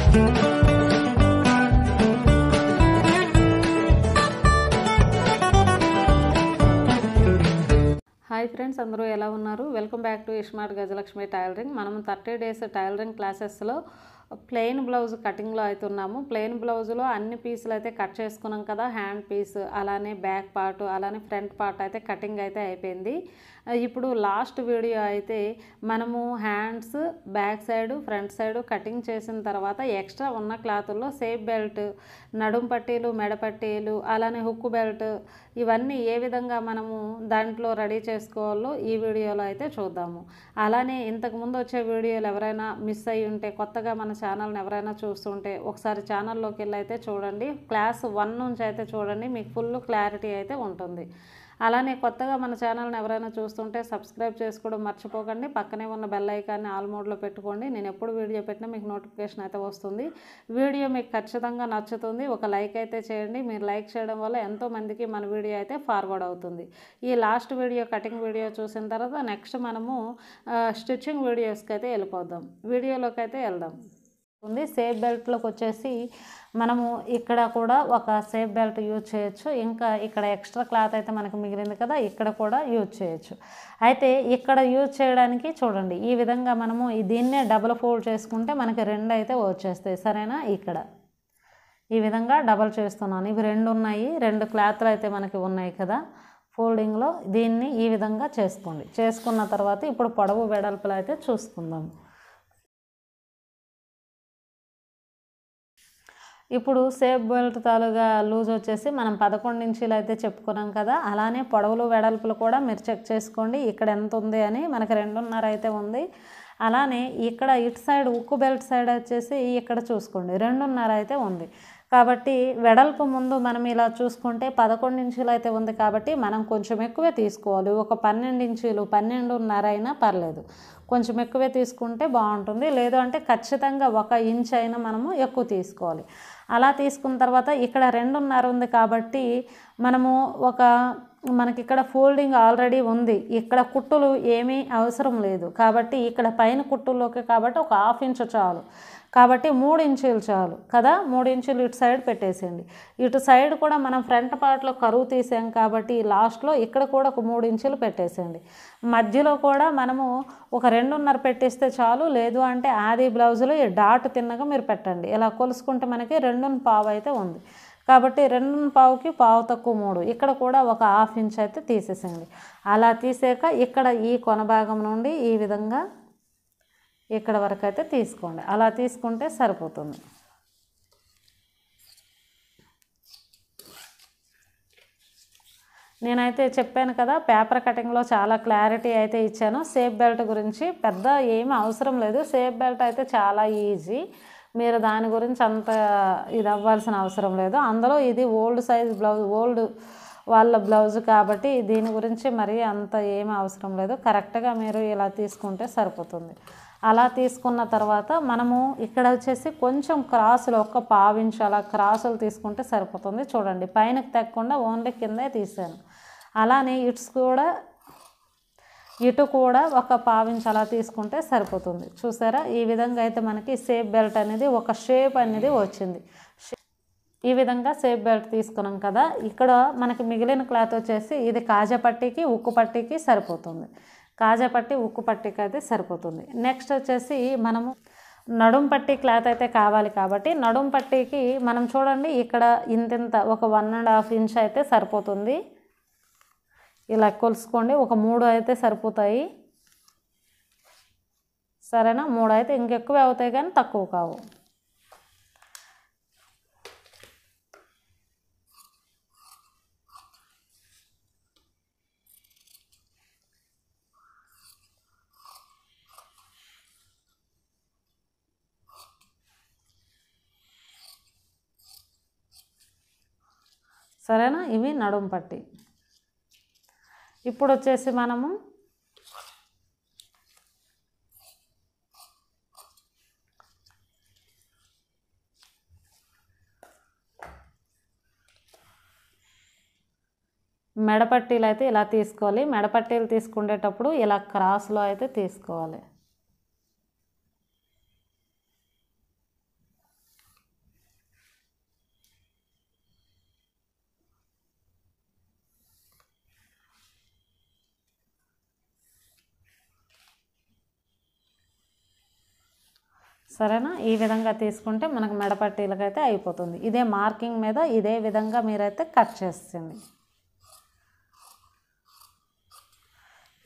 Hi friends, అందరూ ఎలా ఉన్నారు? Welcome back to iSmart Gajalakshmi tailoring. మనం 30 డేస్ టైలరింగ్ క్లాసెస్లో ప్లెయిన్ బ్లౌజ్ కటింగ్లో అవుతున్నాము. ప్లెయిన్ బ్లౌజ్లో అన్ని పీసులు అయితే కట్ చేసుకున్నాం కదా, హ్యాండ్ పీస్, అలానే బ్యాక్ పార్ట్, అలానే ఫ్రంట్ పార్ట్ అయితే కటింగ్ అయితే అయిపోయింది. ఇప్పుడు లాస్ట్ వీడియో అయితే మనము hands, back side, front side cutting చేసిన తర్వాత ఎక్స్ట్రా ఉన్న క్లాతుల్లో సేఫ్ బెల్ట్, నడుం పట్టీలు, మెడ పట్టీలు, అలానే హుక్ బెల్ట్, ఇవన్నీ ఏ విధంగా మనము దాంట్లో రెడీ చేసుకోవాలో ఈ వీడియోలో అయితే చూద్దాము. అలానే ఇంతకుముందు వచ్చే వీడియోలు ఎవరైనా మిస్ అయ్యి ఉంటే, కొత్తగా మన ఛానల్ని ఎవరైనా చూస్తుంటే ఒకసారి ఛానల్లోకి వెళ్ళి అయితే చూడండి. క్లాస్ 1 నుంచి అయితే చూడండి, మీకు ఫుల్ క్లారిటీ అయితే ఉంటుంది. అలానే కొత్తగా మన ఛానల్ని ఎవరైనా చూస్తుంటే సబ్స్క్రైబ్ చేసుకోవడం మర్చిపోకండి. పక్కనే ఉన్న బెల్ ఐకాన్ని ఆల్ మోడ్లో పెట్టుకోండి. నేను ఎప్పుడు వీడియో పెట్టినా మీకు నోటిఫికేషన్ అయితే వస్తుంది. వీడియో మీకు ఖచ్చితంగా నచ్చుతుంది. ఒక లైక్ అయితే చేయండి. మీరు లైక్ చేయడం వల్ల ఎంతోమందికి మన వీడియో అయితే ఫార్వర్డ్ అవుతుంది. ఈ లాస్ట్ వీడియో కటింగ్ వీడియో చూసిన తర్వాత నెక్స్ట్ మనము స్టిచ్చింగ్ వీడియోస్కి అయితే వెళ్ళిపోదాం. వీడియోలోకి అయితే వెళ్దాం. సేఫ్ బెల్ట్లోకి వచ్చేసి మనము ఇక్కడ కూడా ఒక సేఫ్ బెల్ట్ యూజ్ చేయొచ్చు. ఇంకా ఇక్కడ ఎక్స్ట్రా క్లాత్ అయితే మనకు మిగిలింది కదా, ఇక్కడ కూడా యూజ్ చేయొచ్చు. అయితే ఇక్కడ యూజ్ చేయడానికి చూడండి, ఈ విధంగా మనము దీన్నే డబుల్ ఫోల్డ్ చేసుకుంటే మనకి 2 అయితే వచ్చేస్తాయి. సరేనా? ఇక్కడ ఈ విధంగా డబల్ చేస్తున్నాను. ఇవి 2 ఉన్నాయి, 2 క్లాత్లు అయితే మనకి ఉన్నాయి కదా ఫోల్డింగ్లో. దీన్ని ఈ విధంగా చేసుకోండి. చేసుకున్న తర్వాత ఇప్పుడు పొడవు వెడల్పులు అయితే చూసుకుందాం. ఇప్పుడు సేఫ్ బెల్ట్ తాలుగా లూజ్ వచ్చేసి మనం 11 ఇంచీలు అయితే చెప్పుకున్నాం కదా, అలానే పొడవులు వెడల్పులు కూడా మీరు చెక్ చేసుకోండి. ఇక్కడ ఎంత ఉంది అని, మనకి 2.5 అయితే ఉంది. అలానే ఇక్కడ ఇటు సైడ్ ఉక్కు బెల్ట్ సైడ్ వచ్చేసి ఇక్కడ చూసుకోండి 2.5 అయితే ఉంది. కాబట్టి వెడల్పు ముందు మనం ఇలా చూసుకుంటే 11 ఇంచీలు అయితే ఉంది కాబట్టి మనం కొంచెం ఎక్కువే తీసుకోవాలి. ఒక 12 ఇంచీలు, 12.5 అయినా పర్లేదు, కొంచెం ఎక్కువే తీసుకుంటే బాగుంటుంది. లేదు అంటే ఖచ్చితంగా 1 ఇంచ్ అయినా మనము ఎక్కువ తీసుకోవాలి. అలా తీసుకున్న తర్వాత ఇక్కడ 2.5 ఉంది కాబట్టి మనము మనకి ఇక్కడ ఫోల్డింగ్ ఆల్రెడీ ఉంది, ఇక్కడ కుట్టులు ఏమీ అవసరం లేదు కాబట్టి ఇక్కడ పైన కుట్టుల్లోకి కాబట్టి ఒక 1/2 ఇంచు చాలు. కాబట్టి 3 ఇంచీలు చాలు కదా, 3 ఇంచీలు ఇటు సైడ్ పెట్టేసేయండి. ఇటు సైడ్ కూడా మనం ఫ్రంట్ పార్ట్లో కరువు తీసాం కాబట్టి లాస్ట్లో ఇక్కడ కూడా ఒక 3 ఇంచీలు పెట్టేసేయండి. మధ్యలో కూడా మనము ఒక 2.5 పెట్టేస్తే చాలు. లేదు అంటే ఆది బ్లౌజులో ఈ డాట్ తిన్నగా మీరు పెట్టండి. ఇలా కొలుసుకుంటే మనకి 2.25 అయితే ఉంది కాబట్టి 2.25కి పావు తక్కువ 3, ఇక్కడ కూడా ఒక 1/2 ఇంచ్ అయితే తీసేసేయండి. అలా తీసాక ఇక్కడ ఈ కొన భాగం నుండి ఈ విధంగా ఇక్కడ వరకు అయితే తీసుకోండి. అలా తీసుకుంటే సరిపోతుంది. నేనైతే చెప్పాను కదా, పేపర్ కటింగ్లో చాలా క్లారిటీ అయితే ఇచ్చాను. సేఫ్ బెల్ట్ గురించి పెద్ద ఏమీ అవసరం లేదు. సేఫ్ బెల్ట్ అయితే చాలా ఈజీ, మీరు దాని గురించి అంత ఇది అవ్వాల్సిన అవసరం లేదు. అందులో ఇది ఓల్డ్ సైజ్ బ్లౌజ్, ఓల్డ్ వాళ్ళ బ్లౌజ్ కాబట్టి దీని గురించి మరీ అంత ఏమీ అవసరం లేదు. కరెక్ట్గా మీరు ఇలా తీసుకుంటే సరిపోతుంది. అలా తీసుకున్న తర్వాత మనము ఇక్కడ వచ్చేసి కొంచెం క్రాసులు, ఒక 1/2 ఇంచు అలా క్రాసులు తీసుకుంటే సరిపోతుంది. చూడండి, పైనకి తెక్కకుండా ఓన్లీ కిందే తీసాను. అలానే ఇటు కూడా ఒక 1/2 ఇంచు అలా తీసుకుంటే సరిపోతుంది. చూసారా? ఈ విధంగా అయితే మనకి సేఫ్ బెల్ట్ అనేది ఒక షేప్ అనేది వచ్చింది. ఈ విధంగా సేఫ్ బెల్ట్ తీసుకున్నాం కదా, ఇక్కడ మనకి మిగిలిన క్లాత్ వచ్చేసి ఇది కాజా పట్టీకి, ఉక్కు పట్టీకి సరిపోతుంది. కాజా పట్టీ, ఉక్కు పట్టీకి అయితే సరిపోతుంది. నెక్స్ట్ వచ్చేసి మనము నడుం పట్టీ క్లాత్ అయితే కావాలి కాబట్టి నడుం పట్టీకి మనం చూడండి ఇక్కడ ఇంత ఒక 1.5 ఇంచ్ అయితే సరిపోతుంది. ఇలా కొలుసుకోండి. ఒక 3 అయితే సరిపోతాయి. సరేనా? 3 అయితే ఇంకెక్కువ అవుతాయి కానీ తక్కువ కావు. సరేనా? ఇవి నడుం పట్టీ. ఇప్పుడు వచ్చేసి మనము మెడపట్టీలు అయితే ఇలా తీసుకోవాలి. మెడపట్టీలు తీసుకునేటప్పుడు ఇలా క్రాస్లో అయితే తీసుకోవాలి. సరేనా? ఈ విధంగా తీసుకుంటే మనకు మెడపట్టీలకైతే అయిపోతుంది. ఇదే మార్కింగ్ మీద ఇదే విధంగా మీరైతే కట్ చేస్తుంది.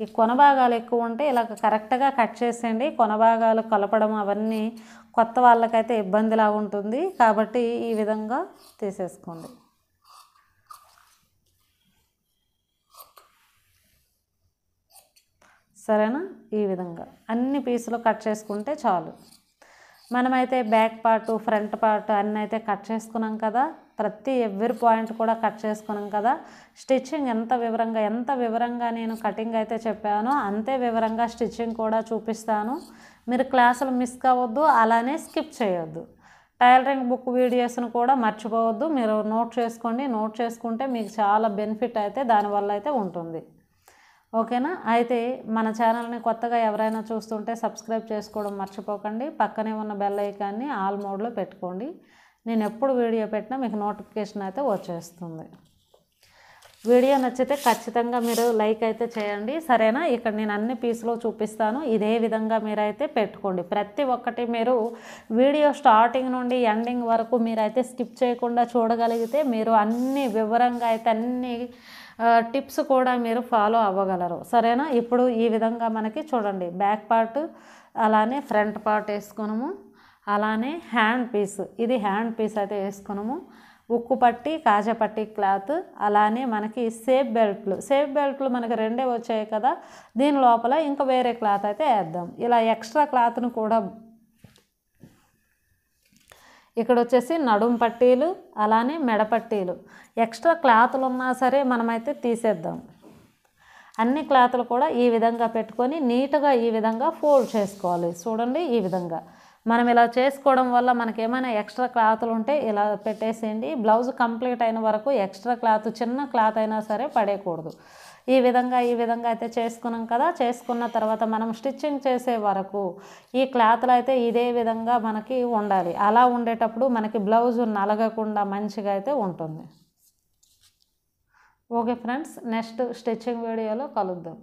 ఈ కొన భాగాలు ఎక్కువ ఉంటే ఇలా కరెక్ట్గా కట్ చేసేయండి. కొన భాగాలు కలపడం అవన్నీ కొత్త వాళ్ళకైతే ఇబ్బందిలా ఉంటుంది కాబట్టి ఈ విధంగా తీసేసుకోండి. సరేనా? ఈ విధంగా అన్ని పీసులు కట్ చేసుకుంటే చాలు. మనమైతే బ్యాక్ పార్ట్ ఫ్రంట్ పార్ట్ అన్నీ అయితే కట్ చేసుకున్నాం కదా, ప్రతి ఎవ్రీ పాయింట్ కూడా కట్ చేసుకున్నాం కదా. స్టిచ్చింగ్ ఎంత వివరంగా నేను కటింగ్ అయితే చెప్పానో అంతే వివరంగా స్టిచ్చింగ్ కూడా చూపిస్తాను. మీరు క్లాసులు మిస్ కావద్దు, అలానే స్కిప్ చేయొద్దు. టైలరింగ్ బుక్ వీడియోస్ను కూడా మర్చిపోవద్దు. మీరు నోట్ చేసుకోండి. నోట్ చేసుకుంటే మీకు చాలా బెనిఫిట్ అయితే దానివల్ల అయితే ఉంటుంది. ఓకేనా? అయితే మన ఛానల్ని కొత్తగా ఎవరైనా చూస్తుంటే సబ్స్క్రైబ్ చేసుకోవడం మర్చిపోకండి. పక్కనే ఉన్న బెల్ ఐకాన్ని ఆల్ మోడ్లో పెట్టుకోండి. నేను ఎప్పుడు వీడియో పెట్టినా మీకు నోటిఫికేషన్ అయితే వచ్చేస్తుంది. వీడియో నచ్చితే ఖచ్చితంగా మీరు లైక్ అయితే చేయండి. సరేనా? ఇక్కడ నేను అన్ని పీసులు చూపిస్తాను. ఇదే విధంగా మీరైతే పెట్టుకోండి. ప్రతి ఒక్కటి మీరు వీడియో స్టార్టింగ్ నుండి ఎండింగ్ వరకు మీరైతే స్కిప్ చేయకుండా చూడగలిగితే మీరు అన్ని వివరంగా అయితే అన్ని టిప్స్ కూడా మీరు ఫాలో అవ్వగలరు. సరేనా? ఇప్పుడు ఈ విధంగా మనకి చూడండి బ్యాక్ పార్ట్ అలానే ఫ్రంట్ పార్ట్ వేసుకున్నాము. అలానే హ్యాండ్ పీస్, ఇది హ్యాండ్ పీస్ అయితే వేసుకున్నాము. ఉక్కు పట్టి కాజా పట్టి క్లాత్, అలానే మనకి సేఫ్ బెల్ట్లు మనకి 2 వచ్చాయి కదా, దీని లోపల ఇంకా వేరే క్లాత్ అయితే వేద్దాం. ఇలా ఎక్స్ట్రా క్లాత్ను కూడా ఇక్కడ వచ్చేసి నడుం పట్టీలు అలానే మెడపట్టీలు ఎక్స్ట్రా క్లాతులు ఉన్నా సరే మనమైతే తీసేద్దాం. అన్ని క్లాతులు కూడా ఈ విధంగా పెట్టుకొని నీట్గా ఈ విధంగా ఫోల్డ్ చేసుకోవాలి. చూడండి ఈ విధంగా మనం ఇలా చేసుకోవడం వల్ల మనకేమైనా ఎక్స్ట్రా క్లాతులు ఉంటే ఇలా పెట్టేసేయండి. బ్లౌజ్ కంప్లీట్ అయిన వరకు ఎక్స్ట్రా క్లాత్ చిన్న క్లాత్ అయినా సరే పడేయకూడదు. ఈ విధంగా అయితే చేసుకున్నాం కదా. చేసుకున్న తర్వాత మనం స్టిచ్చింగ్ చేసే వరకు ఈ క్లాత్లు అయితే ఇదే విధంగా మనకి ఉండాలి. అలా ఉండేటప్పుడు మనకి బ్లౌజ్ నలగకుండా మంచిగా అయితే ఉంటుంది. ఓకే ఫ్రెండ్స్, నెక్స్ట్ స్టిచ్చింగ్ వీడియోలో కలుద్దాం.